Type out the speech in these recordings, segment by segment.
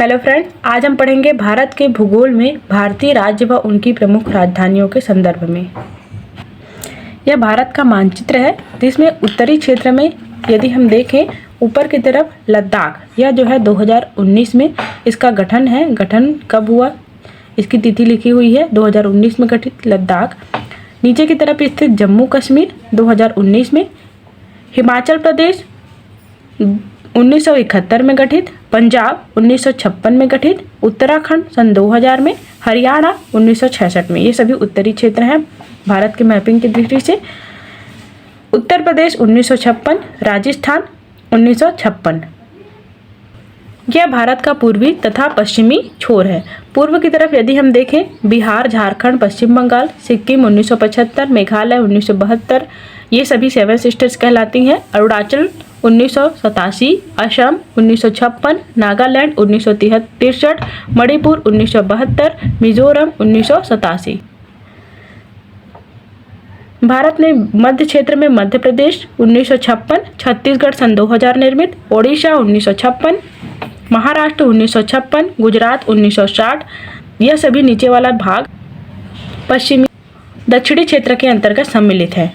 Hello friends, आज हम पढ़ेंगे भारत के भूगोल में भारतीय राज्य व उनकी प्रमुख राजधानियों के संदर्भ में। यह भारत का मानचित्र है जिसमें उत्तरी क्षेत्र में यदि हम देखें ऊपर की तरफ लद्दाख, यह जो है 2019 में इसका गठन है। गठन कब हुआ इसकी तिथि लिखी हुई है, 2019 में गठित लद्दाख। नीचे की तरफ स्थित जम्मू कश्मीर 2019 में, हिमाचल प्रदेश 1971 में गठित, पंजाब 1956 में गठित, उत्तराखंड सन 2000 में, हरियाणा 1966 में। ये सभी उत्तरी क्षेत्र हैं भारत के मैपिंग की दृष्टि से। उत्तर प्रदेश 1956, राजस्थान 1956। यह भारत का पूर्वी तथा पश्चिमी छोर है। पूर्व की तरफ यदि हम देखें बिहार, झारखंड, पश्चिम बंगाल, सिक्किम 1975, मेघालय 1972, ये सभी 7 सिस्टर्स कहलाती हैं। अरुणाचल 1987, असम 1956, नागालैंड 1963, मणिपुर 1972, मिजोरम 1987। भारत में मध्य क्षेत्र में मध्य प्रदेश 1956, छत्तीसगढ़ सन 2000 निर्मित, ओडिशा 1956, महाराष्ट्र 1956, गुजरात 1960। यह सभी नीचे वाला भाग पश्चिमी दक्षिणी क्षेत्र के अंतर्गत सम्मिलित है।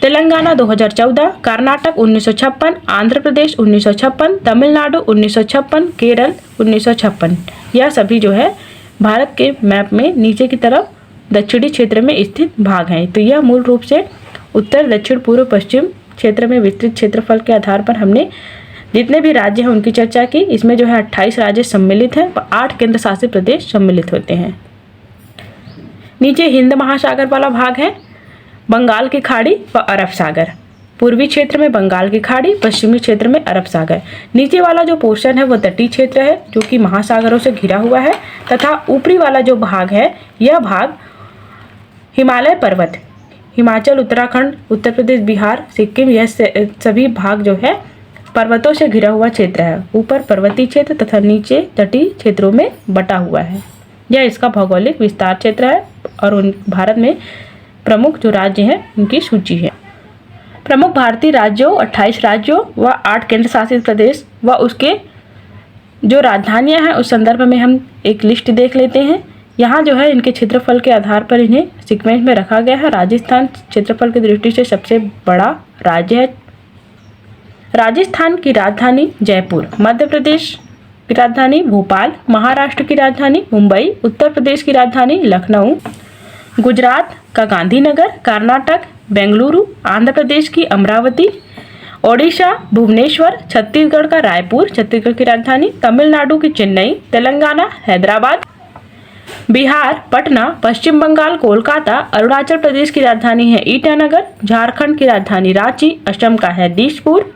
तेलंगाना 2014, कर्नाटक 1956, आंध्र प्रदेश 1956, तमिलनाडु 1956, केरल 1956। यह सभी जो है भारत के मैप में नीचे की तरफ दक्षिणी क्षेत्र में स्थित भाग हैं। तो यह मूल रूप से उत्तर, दक्षिण, पूर्व, पश्चिम क्षेत्र में विस्तृत क्षेत्रफल के आधार पर हमने जितने भी राज्य हैं उनकी चर्चा की। इसमें जो है 28 राज्य सम्मिलित हैं और 8 केंद्र शासित प्रदेश सम्मिलित होते हैं। नीचे हिंद महासागर वाला भाग है, बंगाल की खाड़ी व अरब सागर। पूर्वी क्षेत्र में बंगाल की खाड़ी, पश्चिमी क्षेत्र में अरब सागर। नीचे वाला जो पोर्शन है वह तटीय क्षेत्र है जो कि महासागरों से घिरा हुआ है, तथा ऊपरी वाला जो भाग है यह भाग हिमालय पर्वत, हिमाचल, उत्तराखंड, उत्तर प्रदेश, बिहार, सिक्किम, यह सभी भाग जो है पर्वतों से घिरा हुआ क्षेत्र है। ऊपर पर्वतीय क्षेत्र तथा नीचे तटीय क्षेत्रों में बटा हुआ है। यह इसका भौगोलिक विस्तार क्षेत्र है और भारत में प्रमुख जो राज्य हैं उनकी सूची है। प्रमुख भारतीय राज्यों 28 राज्यों व 8 केंद्र शासित प्रदेश व उसके जो राजधानियां हैं उस संदर्भ में हम एक लिस्ट देख लेते हैं। यहाँ जो है इनके क्षेत्रफल के आधार पर इन्हें सीक्वेंस में रखा गया है। राजस्थान क्षेत्रफल की दृष्टि से सबसे बड़ा राज्य है। राजस्थान की राजधानी जयपुर, मध्य प्रदेश की राजधानी भोपाल, महाराष्ट्र की राजधानी मुंबई, उत्तर प्रदेश की राजधानी लखनऊ, गुजरात का गांधीनगर, कर्नाटक बेंगलुरु, आंध्र प्रदेश की अमरावती, ओडिशा भुवनेश्वर, छत्तीसगढ़ का रायपुर, छत्तीसगढ़ की राजधानी, तमिलनाडु की चेन्नई, तेलंगाना हैदराबाद, बिहार पटना, पश्चिम बंगाल कोलकाता, अरुणाचल प्रदेश की राजधानी है ईटानगर, झारखंड की राजधानी रांची, असम का है दिसपुर,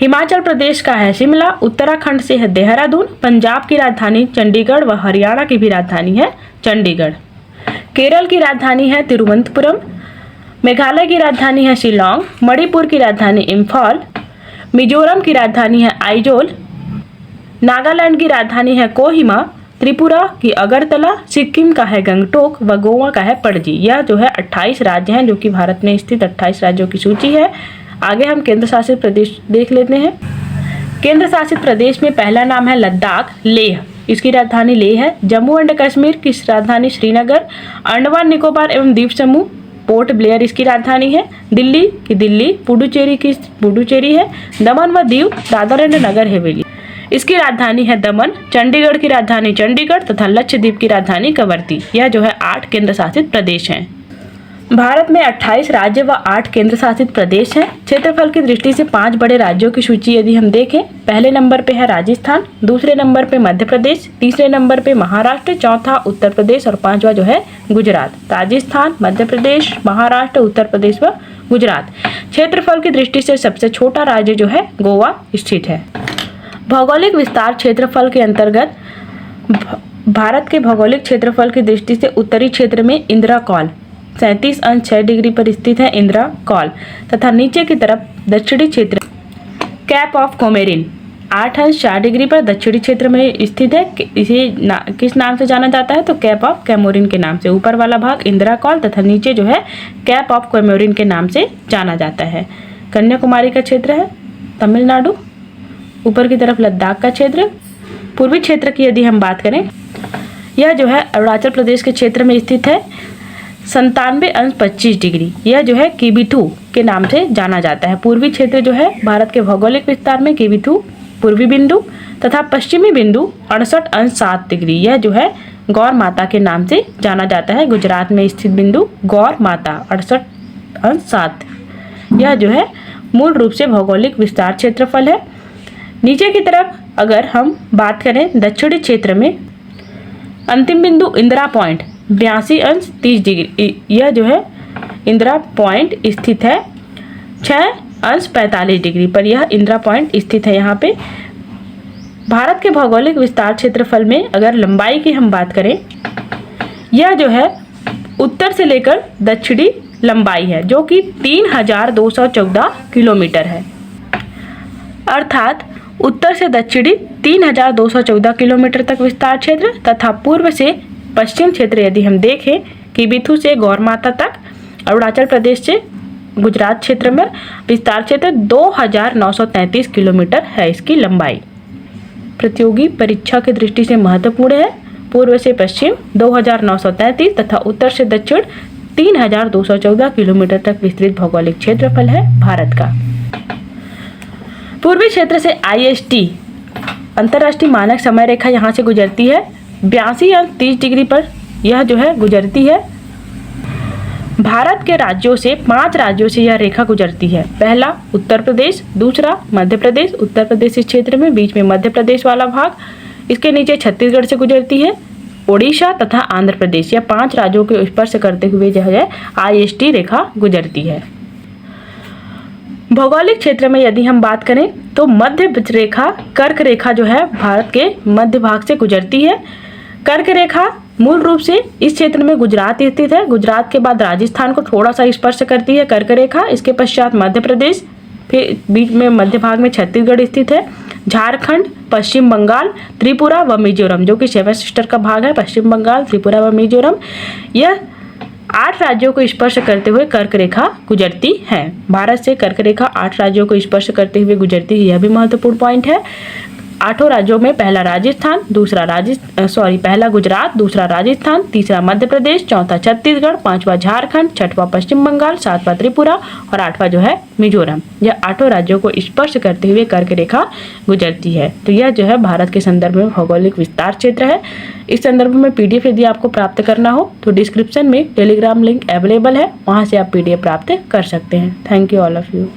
हिमाचल प्रदेश का है शिमला, उत्तराखंड से है देहरादून, पंजाब की राजधानी चंडीगढ़ व हरियाणा की भी राजधानी है चंडीगढ़, केरल की राजधानी है तिरुवनंतपुरम, मेघालय की राजधानी है शिलोंग, मणिपुर की राजधानी इम्फाल, मिजोरम की राजधानी है आइजोल, नागालैंड की राजधानी है कोहिमा, त्रिपुरा की अगरतला, सिक्किम का है गंगटोक व गोवा का है पणजी। यह जो है 28 राज्य हैं जो कि भारत में स्थित 28 राज्यों की सूची है। आगे हम केंद्र शासित प्रदेश देख लेते हैं। केंद्र शासित प्रदेश में पहला नाम है लद्दाख, लेह, इसकी राजधानी लेह है। जम्मू एंड कश्मीर की राजधानी श्रीनगर, अंडमान निकोबार एवं द्वीप समूह पोर्ट ब्लेयर इसकी राजधानी है। दिल्ली की दिल्ली, पुडुचेरी की पुडुचेरी है। दमन व दीव, दादर एंड नगर हवेली, इसकी राजधानी है दमन। चंडीगढ़ की राजधानी चंडीगढ़ तथा लक्षद्वीप की राजधानी कवरत्ती। यह जो है 8 केंद्र शासित प्रदेश हैं। भारत में 28 राज्य व 8 केंद्र शासित प्रदेश हैं। क्षेत्रफल की दृष्टि से 5 बड़े राज्यों की सूची यदि हम देखें, पहले नंबर पे है राजस्थान, दूसरे नंबर पे मध्य प्रदेश, तीसरे नंबर पे महाराष्ट्र, चौथा उत्तर प्रदेश और 5वां जो है गुजरात। राजस्थान, मध्य प्रदेश, महाराष्ट्र, उत्तर प्रदेश व गुजरात। क्षेत्रफल की दृष्टि से सबसे छोटा राज्य जो है गोवा स्थित है। भौगोलिक विस्तार क्षेत्रफल के अंतर्गत भारत के भौगोलिक क्षेत्रफल की दृष्टि से उत्तरी क्षेत्र में इंदिरा कॉल 37°6 पर स्थित है इंदिरा कॉल, तथा नीचे की तरफ दक्षिणी क्षेत्र कैप ऑफ कोमेरिन 8°4 पर दक्षिणी क्षेत्र में स्थित है। इसे किस नाम से जाना जाता है तो कैप ऑफ कैमोरिन के नाम से। ऊपर वाला भाग इंदिरा कॉल तथा नीचे जो है कैप ऑफ कैमोरिन के नाम से जाना जाता है। कन्याकुमारी का क्षेत्र है तमिलनाडु, ऊपर की तरफ लद्दाख का क्षेत्र, पूर्वी क्षेत्र की यदि हम बात करें, यह जो है अरुणाचल प्रदेश के क्षेत्र में स्थित है 97°25। यह जो है किबिथु के नाम से जाना जाता है। पूर्वी क्षेत्र जो है भारत के भौगोलिक विस्तार में किबिथु पूर्वी बिंदु तथा पश्चिमी बिंदु 68°7। यह जो है गौर माता के नाम से जाना जाता है। गुजरात में स्थित बिंदु गौर माता 68°7। यह जो है मूल रूप से भौगोलिक विस्तार क्षेत्रफल है। नीचे की तरफ अगर हम बात करें दक्षिणी क्षेत्र में, अंतिम बिंदु इंदिरा पॉइंट 82°30। यह जो है इंदिरा पॉइंट स्थित है 6°45 पर। यह इंदिरा पॉइंट स्थित है यहाँ पे। भारत के भौगोलिक विस्तार क्षेत्रफल में अगर लंबाई की हम बात करें, यह जो है उत्तर से लेकर दक्षिणी लंबाई है जो कि 3214 किलोमीटर है। अर्थात उत्तर से दक्षिणी 3214 किलोमीटर तक विस्तार क्षेत्र तथा पूर्व से पश्चिम क्षेत्र यदि हम देखें किबिथु से गौर माता तक, अरुणाचल प्रदेश से गुजरात क्षेत्र में विस्तार क्षेत्र 2933 किलोमीटर है इसकी लंबाई। प्रतियोगी परीक्षा की दृष्टि से महत्वपूर्ण है। पूर्व से पश्चिम 2933 तथा उत्तर से दक्षिण 3214 किलोमीटर तक विस्तृत भौगोलिक क्षेत्रफल है भारत का। पूर्वी क्षेत्र से IST अंतर्राष्ट्रीय मानक समय रेखा यहाँ से गुजरती है 82°30 पर। यह जो है गुजरती है। भारत के राज्यों से 5 राज्यों से यह रेखा गुजरती है। पहला उत्तर प्रदेश, दूसरा मध्य प्रदेश, उत्तर प्रदेश इस क्षेत्र में, बीच में मध्य प्रदेश वाला भाग, इसके नीचे छत्तीसगढ़ से गुजरती है, ओडिशा तथा आंध्र प्रदेश। यह 5 राज्यों के स्पर्श करते हुए जो है IST रेखा गुजरती है। भौगोलिक क्षेत्र में यदि हम बात करें तो मध्य रेखा कर्क रेखा जो है भारत के मध्य भाग से गुजरती है। कर्क रेखा मूल रूप से इस क्षेत्र में गुजरात स्थित है। गुजरात के बाद राजस्थान को थोड़ा सा स्पर्श करती है कर्क रेखा। इसके पश्चात मध्य प्रदेश, फिर बीच में मध्य भाग में छत्तीसगढ़ स्थित है, झारखंड, पश्चिम बंगाल, त्रिपुरा व मिजोरम जो कि 7 सिस्टर का भाग है, पश्चिम बंगाल, त्रिपुरा व मिजोरम। यह 8 राज्यों को स्पर्श करते हुए कर्क रेखा गुजरती है। भारत से कर्क रेखा 8 राज्यों को स्पर्श करते हुए गुजरती है, यह भी महत्वपूर्ण पॉइंट है। 8 राज्यों में पहला गुजरात, दूसरा राजस्थान, तीसरा मध्य प्रदेश, चौथा छत्तीसगढ़, 5वां झारखंड, 6वां पश्चिम बंगाल, 7वां त्रिपुरा और 8वां जो है मिजोरम। यह 8 राज्यों को स्पर्श करते हुए कर्क रेखा गुजरती है। तो यह जो है भारत के संदर्भ में भौगोलिक विस्तार क्षेत्र है। इस संदर्भ में PDF यदि आपको प्राप्त करना हो तो डिस्क्रिप्शन में टेलीग्राम लिंक अवेलेबल है, वहाँ से आप PDF प्राप्त कर सकते हैं। Thank you all of you.